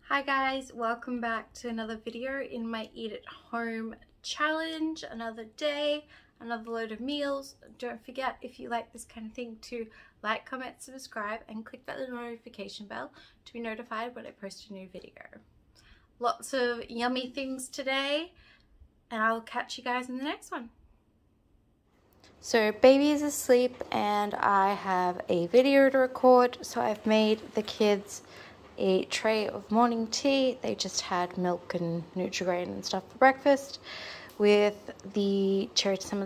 Hi guys, welcome back to another video in my eat at home challenge. Another day, another load of meals. Don't forget, if you like this kind of thing, to like, comment, subscribe and click that little notification bell to be notified when I post a new video. Lots of yummy things today, and I'll catch you guys in the next one. So baby is asleep and I have a video to record, so I've made the kids a tray of morning tea. They just had milk and Nutri-Grain and stuff for breakfast, with some of the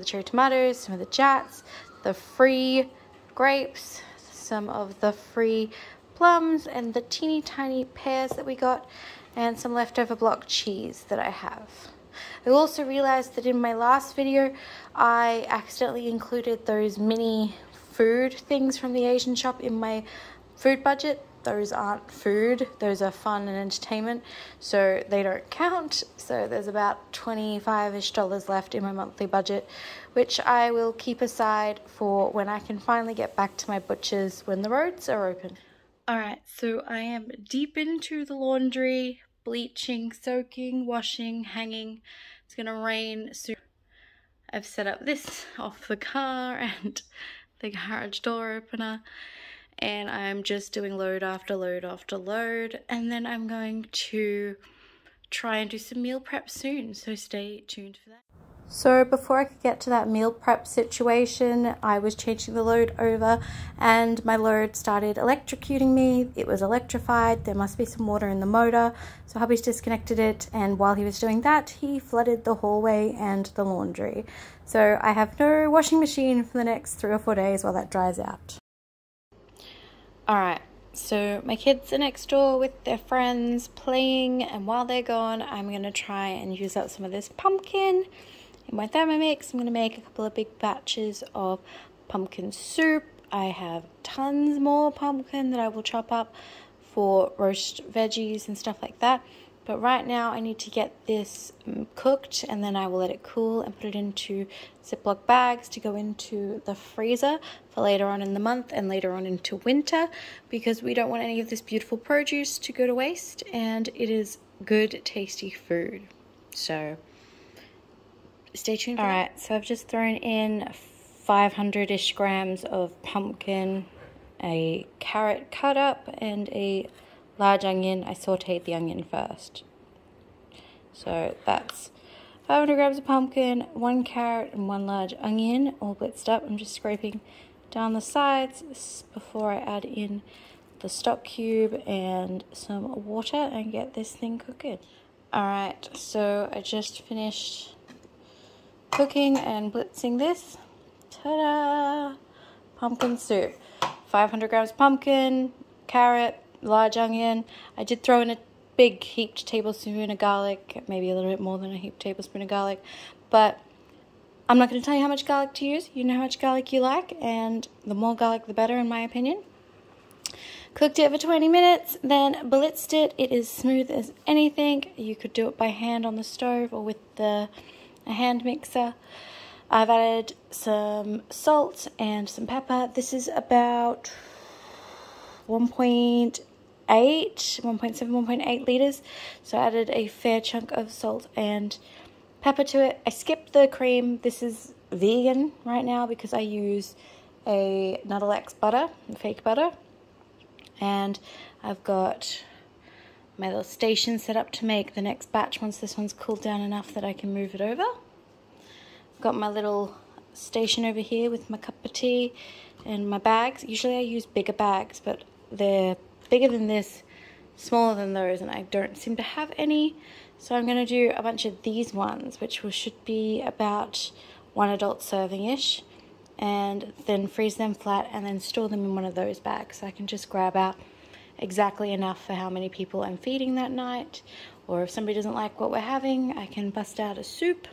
cherry tomatoes, some of the jats, the free grapes, some of the free plums, and the teeny tiny pears that we got, and some leftover block cheese that I have. I also realized that in my last video I accidentally included those mini food things from the Asian shop in my food budget. Those aren't food, those are fun and entertainment, so they don't count. So there's about $25-ish left in my monthly budget, which I will keep aside for when I can finally get back to my butcher's when the roads are open. Alright, so I am deep into the laundry, bleaching, soaking, washing, hanging. It's gonna rain soon. I've set up this off the car and the garage door opener, and I'm just doing load after load after load, and then I'm going to try and do some meal prep soon, so stay tuned for that. So before I could get to that meal prep situation, I was changing the load over and my load started electrocuting me. It was electrified. There must be some water in the motor, so hubby's disconnected it, and while he was doing that, he flooded the hallway and the laundry. So I have no washing machine for the next 3 or 4 days while that dries out. Alright, so my kids are next door with their friends playing, and while they're gone, I'm going to try and use up some of this pumpkin in my Thermomix. I'm going to make a couple of big batches of pumpkin soup. I have tons more pumpkin that I will chop up for roast veggies and stuff like that. But right now I need to get this cooked, and then I will let it cool and put it into Ziploc bags to go into the freezer for later on in the month and later on into winter, because we don't want any of this beautiful produce to go to waste, and it is good, tasty food. So stay tuned. Alright, so I've just thrown in 500-ish grams of pumpkin, a carrot cut up, and a large onion. I sauteed the onion first. So that's 500 grams of pumpkin, 1 carrot, and 1 large onion, all blitzed up. I'm just scraping down the sides before I add in the stock cube and some water and get this thing cooking. Alright, so I just finished cooking and blitzing this. Ta-da! Pumpkin soup. 500 grams of pumpkin, carrot, large onion. I did throw in a big heaped tablespoon of garlic, maybe a little bit more than a heaped tablespoon of garlic, but I'm not going to tell you how much garlic to use. You know how much garlic you like, and the more garlic the better in my opinion. Cooked it for 20 minutes, then blitzed it. It is smooth as anything. You could do it by hand on the stove or with a hand mixer. I've added some salt and some pepper. This is about 1.7, 1.8 liters, so I added a fair chunk of salt and pepper to it. I skipped the cream. This is vegan right now because I use a Nuttelex butter, fake butter, and I've got my little station set up to make the next batch once this one's cooled down enough that I can move it over. I've got my little station over here with my cup of tea and my bags. Usually I use bigger bags, but they're bigger than this, smaller than those, and I don't seem to have any. So I'm going to do a bunch of these ones, which should be about 1 adult serving-ish, and then freeze them flat and then store them in one of those bags. So I can just grab out exactly enough for how many people I'm feeding that night, or if somebody doesn't like what we're having, I can bust out a soup.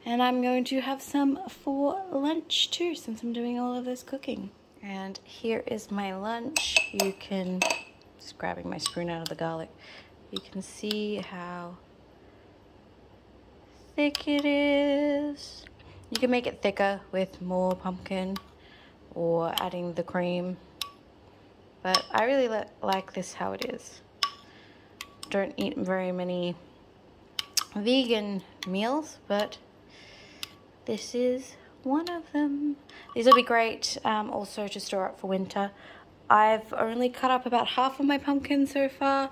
And I'm going to have some for lunch too, since I'm doing all of this cooking. And here is my lunch. You can, just grabbing my spoon out of the garlic, you can see how thick it is. You can make it thicker with more pumpkin or adding the cream, but I really like this how it is. don't eat very many vegan meals, but this is one of them. These will be great also to store up for winter. I've only cut up about half of my pumpkin so far,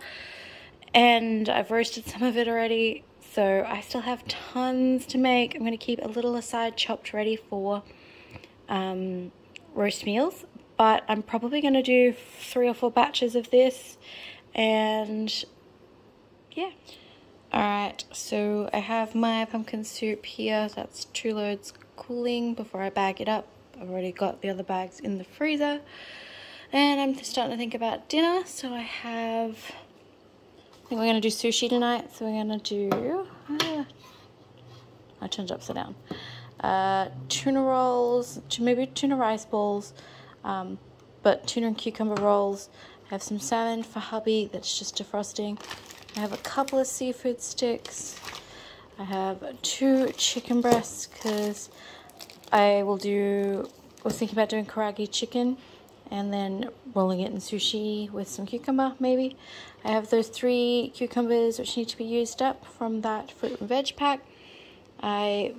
and I've roasted some of it already, so I still have tons to make. I'm going to keep a little aside chopped ready for roast meals, but I'm probably going to do 3 or 4 batches of this, and yeah. Alright, so I have my pumpkin soup here. That's 2 loads cooling before I bag it up. I've already got the other bags in the freezer. And I'm starting to think about dinner. So I think we're going to do sushi tonight. So we're going to do, I turned it upside down. Tuna rolls, maybe tuna rice balls, but tuna and cucumber rolls. I have some salmon for hubby that's just defrosting. I have a couple of seafood sticks. I have 2 chicken breasts because I was thinking about doing karaage chicken and then rolling it in sushi with some cucumber maybe. I have those 3 cucumbers which need to be used up from that fruit and veg pack. I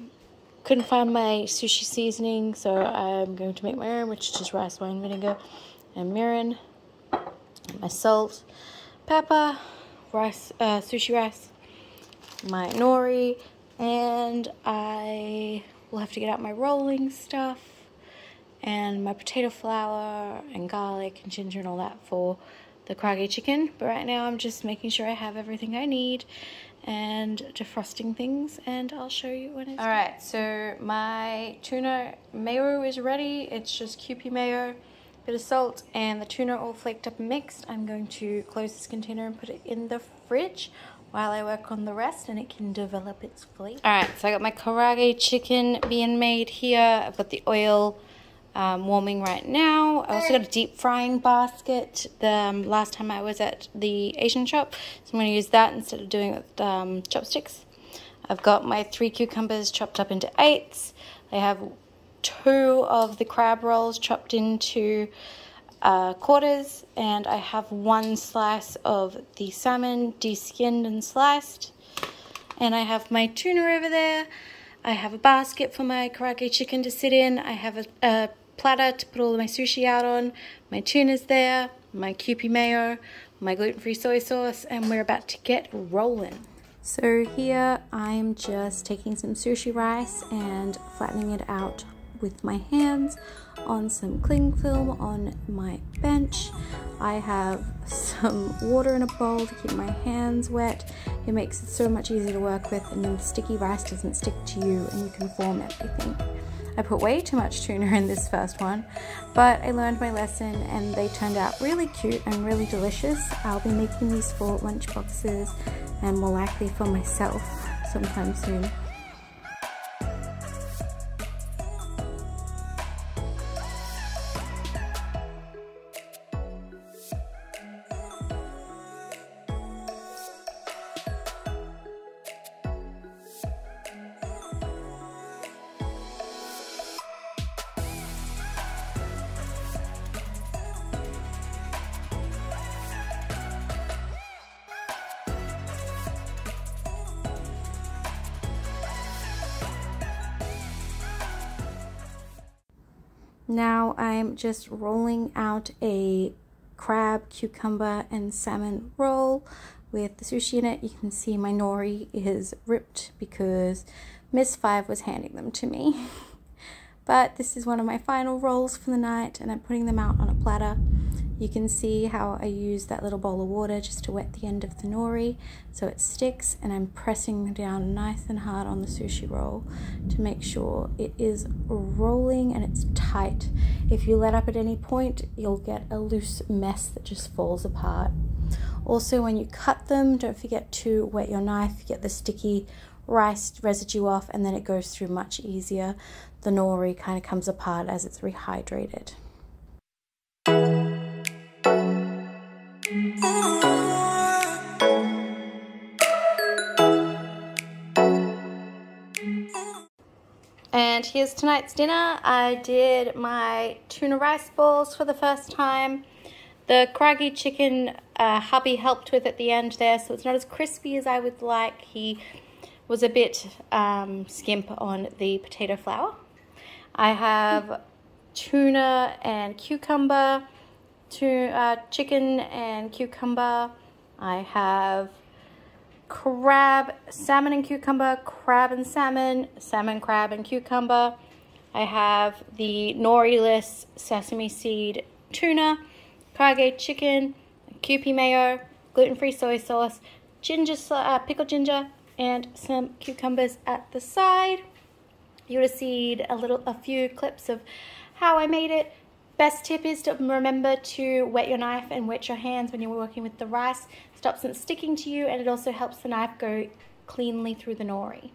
couldn't find my sushi seasoning, so I'm going to make my own, which is just rice wine vinegar and mirin, my salt, pepper, rice, sushi rice, my nori, and I will have to get out my rolling stuff and my potato flour and garlic and ginger and all that for the karaage chicken. But right now I'm just making sure I have everything I need and defrosting things, and I'll show you when it's done. Alright, so my tuna mayo is ready. It's just Kewpie mayo, bit of salt, and the tuna all flaked up and mixed. I'm going to close this container and put it in the fridge while I work on the rest and it can develop its flavor. Alright, so I got my karaage chicken being made here. I've got the oil warming right now. I also got a deep frying basket the last time I was at the Asian shop, so I'm going to use that instead of doing it with chopsticks. I've got my 3 cucumbers chopped up into 8s. I have 2 of the crab rolls chopped into quarters, and I have 1 slice of the salmon de-skinned and sliced, and I have my tuna over there. I have a basket for my karaage chicken to sit in. I have a platter to put all of my sushi out on. My tuna's there, my Kewpie mayo, my gluten-free soy sauce, and we're about to get rolling. So here I'm just taking some sushi rice and flattening it out with my hands on some cling film on my bench. I have some water in a bowl to keep my hands wet. It makes it so much easier to work with, and then the sticky rice doesn't stick to you and you can form everything. I put way too much tuna in this first one, but I learned my lesson and they turned out really cute and really delicious. I'll be making these for lunch boxes and more likely for myself sometime soon. Now I'm just rolling out a crab, cucumber, and salmon roll with the sushi in it. You can see my nori is ripped because Miss 5 was handing them to me. But this is one of my final rolls for the night, and I'm putting them out on a platter. You can see how I use that little bowl of water just to wet the end of the nori so it sticks, and I'm pressing down nice and hard on the sushi roll to make sure it is rolling and it's tight. If you let up at any point, you'll get a loose mess that just falls apart. Also, when you cut them, don't forget to wet your knife, get the sticky rice residue off, and then it goes through much easier. The nori kind of comes apart as it's rehydrated. And here's tonight's dinner. I did my tuna rice balls for the first time. The karaage chicken hubby helped with at the end there, so it's not as crispy as I would like. He was a bit skimp on the potato flour. I have tuna and cucumber, chicken and cucumber. I have crab, salmon and cucumber, crab and salmon, salmon, crab and cucumber. I have the nori-less sesame seed tuna, kage chicken, Kewpie mayo, gluten-free soy sauce, ginger, pickled ginger, and some cucumbers at the side. You would have seen a few clips of how I made it. Best tip is to remember to wet your knife and wet your hands when you're working with the rice. Stops it sticking to you, and it also helps the knife go cleanly through the nori.